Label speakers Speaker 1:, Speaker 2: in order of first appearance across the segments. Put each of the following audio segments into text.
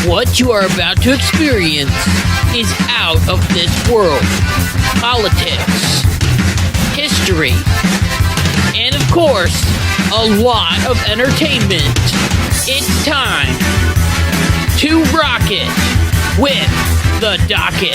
Speaker 1: What you are about to experience is out of this world. Politics, history, and of course, a lot of entertainment. It's time to rock it with the Docket.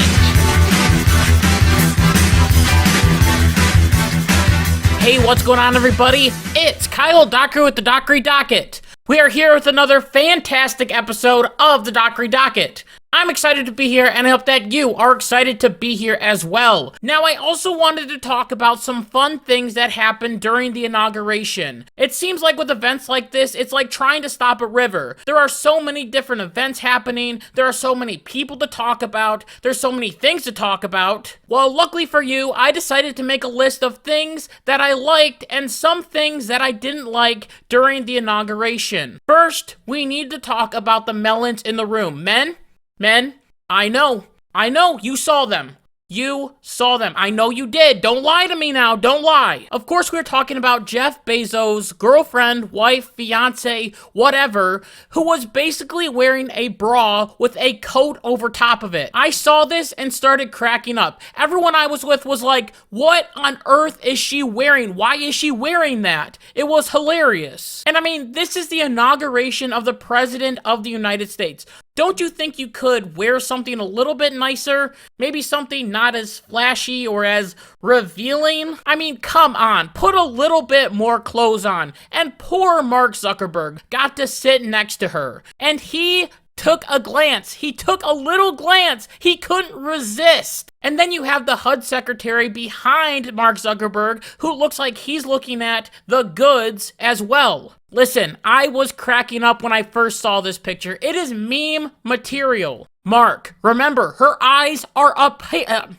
Speaker 1: Hey, what's going on, everybody? It's Kyle Dockery with the Dockery Docket. We are here with another fantastic episode of the Dockery Docket. I'm excited to be here, and I hope that you are excited to be here as well. Now, I also wanted to talk about some fun things that happened during the inauguration. It seems like with events like this, it's like trying to stop a river. There are so many different events happening, there are so many people to talk about, there's so many things to talk about. Well, luckily for you, I decided to make a list of things that I liked and some things that I didn't like during the inauguration. First, we need to talk about the melons in the room. Men, I know, you saw them. I know you did. Don't lie to me now. Don't lie. Of course, we're talking about Jeff Bezos' girlfriend, wife, fiance, whatever, who was basically wearing a bra with a coat over top of it. I saw this and started cracking up. Everyone I was with was like, what on earth is she wearing? Why is she wearing that? It was hilarious. And I mean, this is the inauguration of the President of the United States. Don't you think you could wear something a little bit nicer? Maybe something not as flashy or as revealing? I mean, come on, put a little bit more clothes on. And poor Mark Zuckerberg got to sit next to her. And he took a glance. He took a little glance. He couldn't resist. And then you have the HUD secretary behind Mark Zuckerberg, who looks like he's looking at the goods as well. Listen, I was cracking up when I first saw this picture. It is meme material. Mark, remember, her eyes are up here.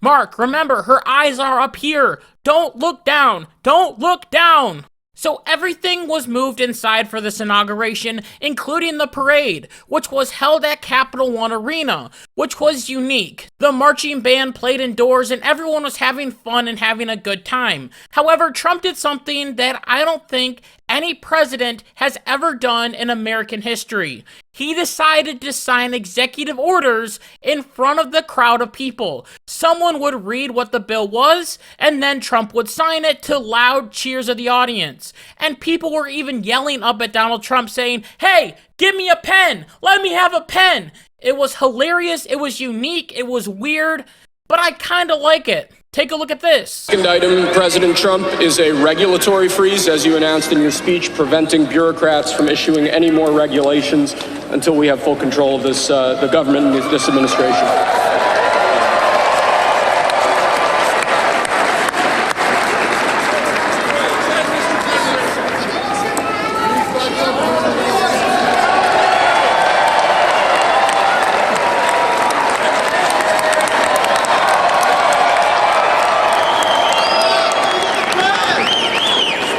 Speaker 1: Mark, remember, her eyes are up here. Don't look down. Don't look down. So everything was moved inside for this inauguration, including the parade, which was held at Capital One Arena, which was unique. The marching band played indoors and everyone was having fun and having a good time. However, Trump did something that I don't think any president has ever done in American history. He decided to sign executive orders in front of the crowd of people. Someone would read what the bill was, and then Trump would sign it to loud cheers of the audience. And people were even yelling up at Donald Trump saying, "Hey, give me a pen! Let me have a pen!" It was hilarious, it was unique, it was weird, but I kinda like it. Take a look at this.
Speaker 2: Second item, President Trump, is a regulatory freeze, as you announced in your speech, preventing bureaucrats from issuing any more regulations until we have full control of this, the government and this administration.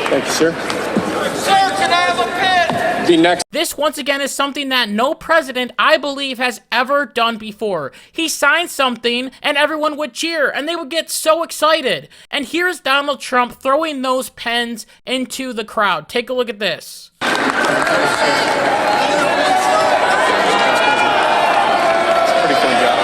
Speaker 2: Thank you, sir.
Speaker 3: Sir, can I have a pen?
Speaker 2: The next.
Speaker 1: This, once again, is something that no president, I believe, has ever done before. He signed something, and everyone would cheer, and they would get so excited. And here's Donald Trump throwing those pens into the crowd. Take a look at this.
Speaker 2: Pretty fun job.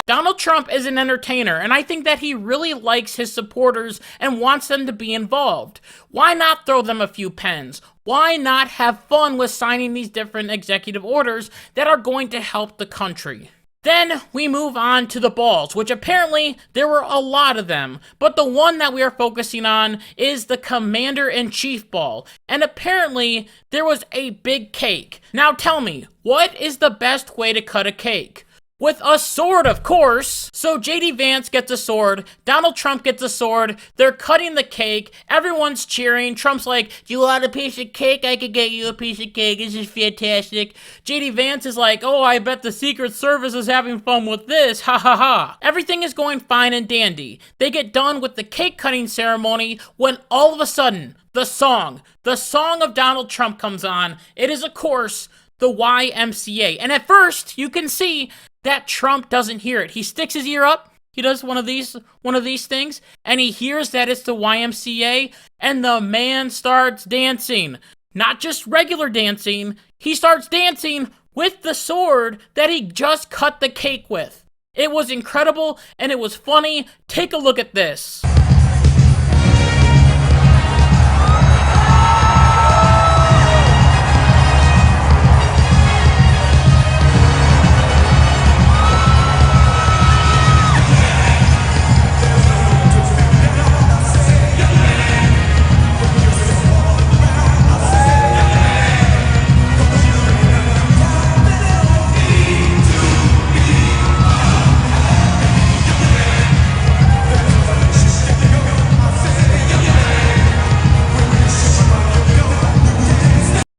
Speaker 1: Donald Trump is an entertainer, and I think that he really likes his supporters and wants them to be involved. Why not throw them a few pens? Why not have fun with signing these different executive orders that are going to help the country? Then we move on to the balls, which apparently there were a lot of them, but the one that we are focusing on is the Commander-in-Chief ball, and apparently there was a big cake. Now tell me, what is the best way to cut a cake? With a sword, of course. So JD Vance gets a sword, Donald Trump gets a sword, they're cutting the cake, everyone's cheering, Trump's like, "Do you want a piece of cake? I could get you a piece of cake, this is fantastic." JD Vance is like, "Oh, I bet the Secret Service is having fun with this, ha ha ha." Everything is going fine and dandy. They get done with the cake cutting ceremony when all of a sudden, the song of Donald Trump comes on. It is, of course, the YMCA. And at first, you can see that Trump doesn't hear it. He sticks his ear up. He does one of these things, and he hears that it's the YMCA, and the man starts dancing. Not just regular dancing, he starts dancing with the sword that he just cut the cake with. It was incredible, and it was funny. Take a look at this.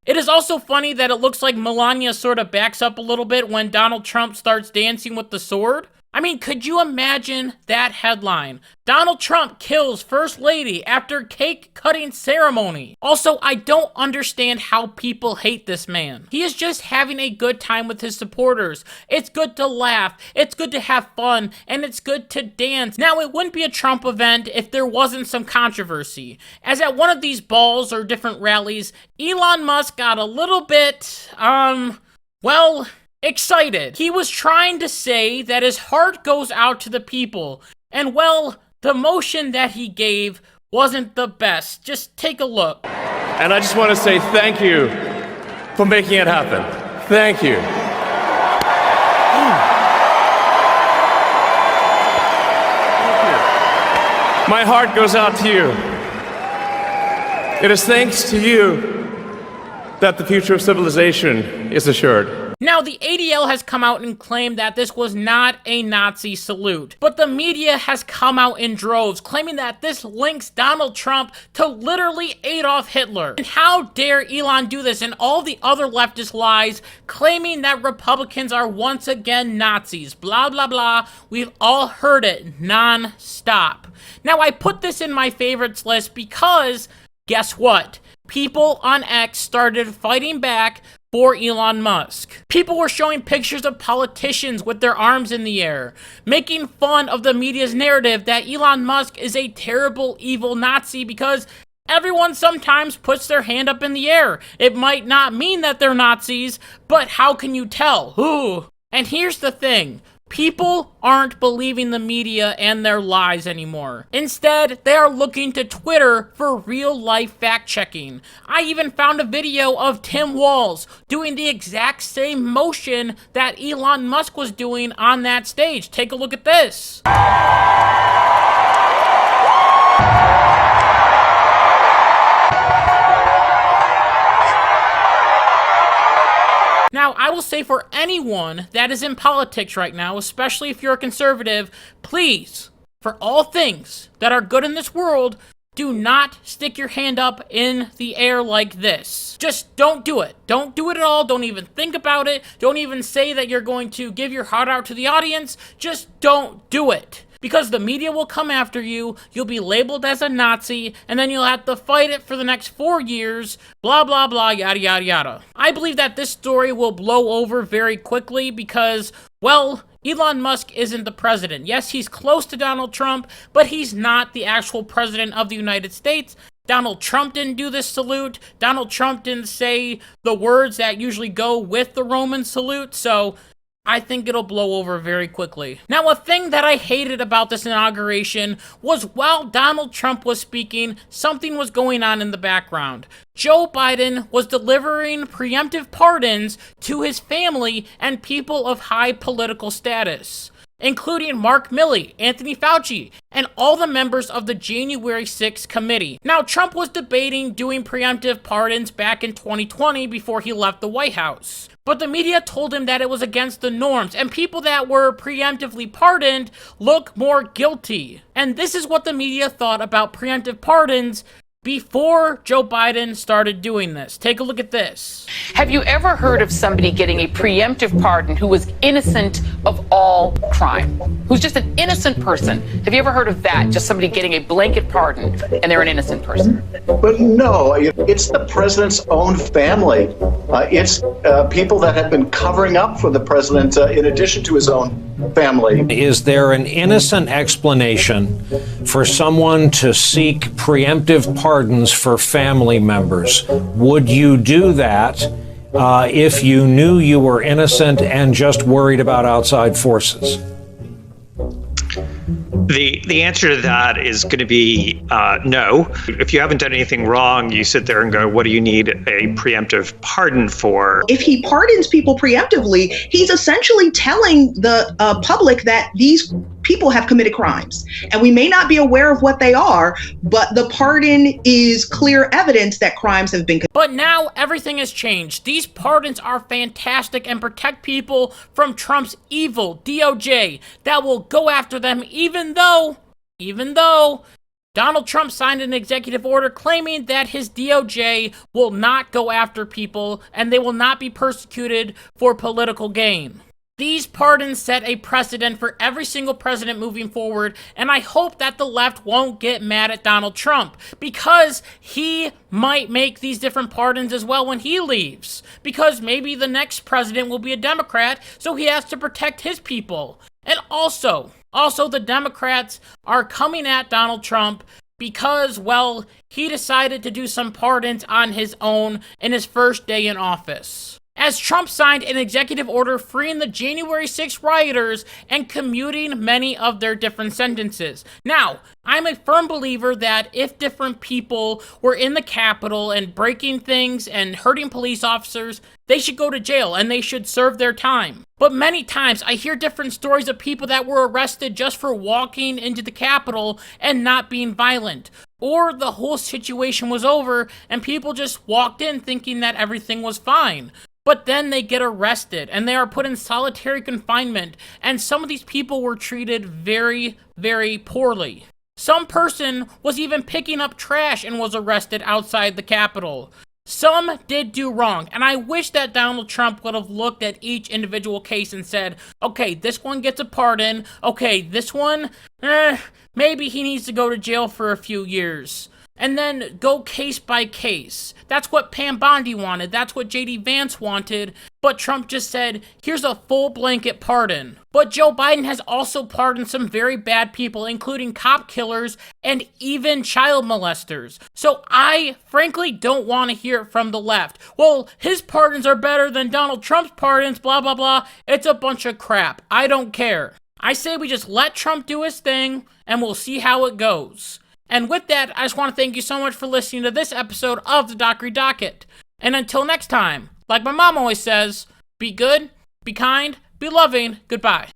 Speaker 1: It is also funny that it looks like Melania sort of backs up a little bit when Donald Trump starts dancing with the sword. I mean, could you imagine that headline? Donald Trump kills First Lady after cake cutting ceremony. Also, I don't understand how people hate this man. He is just having a good time with his supporters. It's good to laugh, it's good to have fun, and it's good to dance. Now, it wouldn't be a Trump event if there wasn't some controversy. As at one of these balls or different rallies, Elon Musk got a little bit, well, excited. He was trying to say that his heart goes out to the people, and well, the motion that he gave wasn't the best. Just take a look.
Speaker 4: And I just want to say thank you for making it happen. Thank you. My heart goes out to you. It is thanks to you that the future of civilization is assured.
Speaker 1: Now, the ADL has come out and claimed that this was not a Nazi salute, but the media has come out in droves, claiming that this links Donald Trump to literally Adolf Hitler. And how dare Elon do this and all the other leftist lies, claiming that Republicans are once again Nazis, blah, blah, blah. We've all heard it non-stop. Now, I put this in my favorites list because, guess what? People on X started fighting back for Elon Musk. People were showing pictures of politicians with their arms in the air, making fun of the media's narrative that Elon Musk is a terrible, evil Nazi because everyone sometimes puts their hand up in the air. It might not mean that they're Nazis, but how can you tell? Ooh. And here's the thing. People aren't believing the media and their lies anymore. Instead, they are looking to Twitter for real-life fact-checking. I even found a video of Tim Walz doing the exact same motion that Elon Musk was doing on that stage. Take a look at this. Now, I will say for anyone that is in politics right now, especially if you're a conservative, please, for all things that are good in this world, do not stick your hand up in the air like this. Just don't do it. Don't do it at all. Don't even think about it. Don't even say that you're going to give your heart out to the audience. Just don't do it. Because the media will come after you, you'll be labeled as a Nazi, and then you'll have to fight it for the next 4 years, blah, blah, blah, yada, yada, yada. I believe that this story will blow over very quickly because, well, Elon Musk isn't the president. Yes, he's close to Donald Trump, but he's not the actual president of the United States. Donald Trump didn't do this salute. Donald Trump didn't say the words that usually go with the Roman salute, so I think it'll blow over very quickly. Now, a thing that I hated about this inauguration was while Donald Trump was speaking, something was going on in the background. Joe Biden was delivering preemptive pardons to his family and people of high political status, including Mark Milley, Anthony Fauci, and all the members of the January 6th committee. Now, Trump was debating doing preemptive pardons back in 2020 before he left the White House. But the media told him that it was against the norms, and people that were preemptively pardoned look more guilty. And this is what the media thought about preemptive pardons before Joe Biden started doing this. Take a look at this.
Speaker 5: Have you ever heard of somebody getting a preemptive pardon who was innocent of all crime? Who's just an innocent person? Have you ever heard of that? Just somebody getting a blanket pardon and they're an innocent person?
Speaker 6: But no, it's the president's own family. It's people that have been covering up for the president in addition to his own family.
Speaker 7: Is there an innocent explanation for someone to seek preemptive pardons for family members? Would you do that if you knew you were innocent and just worried about outside forces?
Speaker 8: The answer to that is going to be no. If you haven't done anything wrong, you sit there and go, what do you need a preemptive pardon for?
Speaker 9: If he pardons people preemptively, he's essentially telling the public that these people have committed crimes. And we may not be aware of what they are, but the pardon is clear evidence that crimes have been committed.
Speaker 1: But now everything has changed. These pardons are fantastic and protect people from Trump's evil DOJ that will go after them even though Donald Trump signed an executive order claiming that his DOJ will not go after people and they will not be persecuted for political gain. These pardons set a precedent for every single president moving forward, and I hope that the left won't get mad at Donald Trump, because he might make these different pardons as well when he leaves, because maybe the next president will be a Democrat, so he has to protect his people. And also the Democrats are coming at Donald Trump because, well, he decided to do some pardons on his own in his first day in office, as Trump signed an executive order freeing the January 6th rioters and commuting many of their different sentences. Now, I'm a firm believer that if different people were in the Capitol and breaking things and hurting police officers, they should go to jail and they should serve their time. But many times I hear different stories of people that were arrested just for walking into the Capitol and not being violent. Or the whole situation was over and people just walked in thinking that everything was fine. But then they get arrested and they are put in solitary confinement, and some of these people were treated very, very poorly. Some person was even picking up trash and was arrested outside the Capitol. Some did do wrong, and I wish that Donald Trump would have looked at each individual case and said, okay, this one gets a pardon, okay, this one, maybe he needs to go to jail for a few years. And then go case by case. That's what Pam Bondi wanted. That's what J.D. Vance wanted. But Trump just said, here's a full blanket pardon. But Joe Biden has also pardoned some very bad people, including cop killers and even child molesters. So I frankly don't want to hear it from the left. Well, his pardons are better than Donald Trump's pardons, blah, blah, blah. It's a bunch of crap. I don't care. I say we just let Trump do his thing and we'll see how it goes. And with that, I just want to thank you so much for listening to this episode of the Dockery Docket. And until next time, like my mom always says, be good, be kind, be loving, goodbye.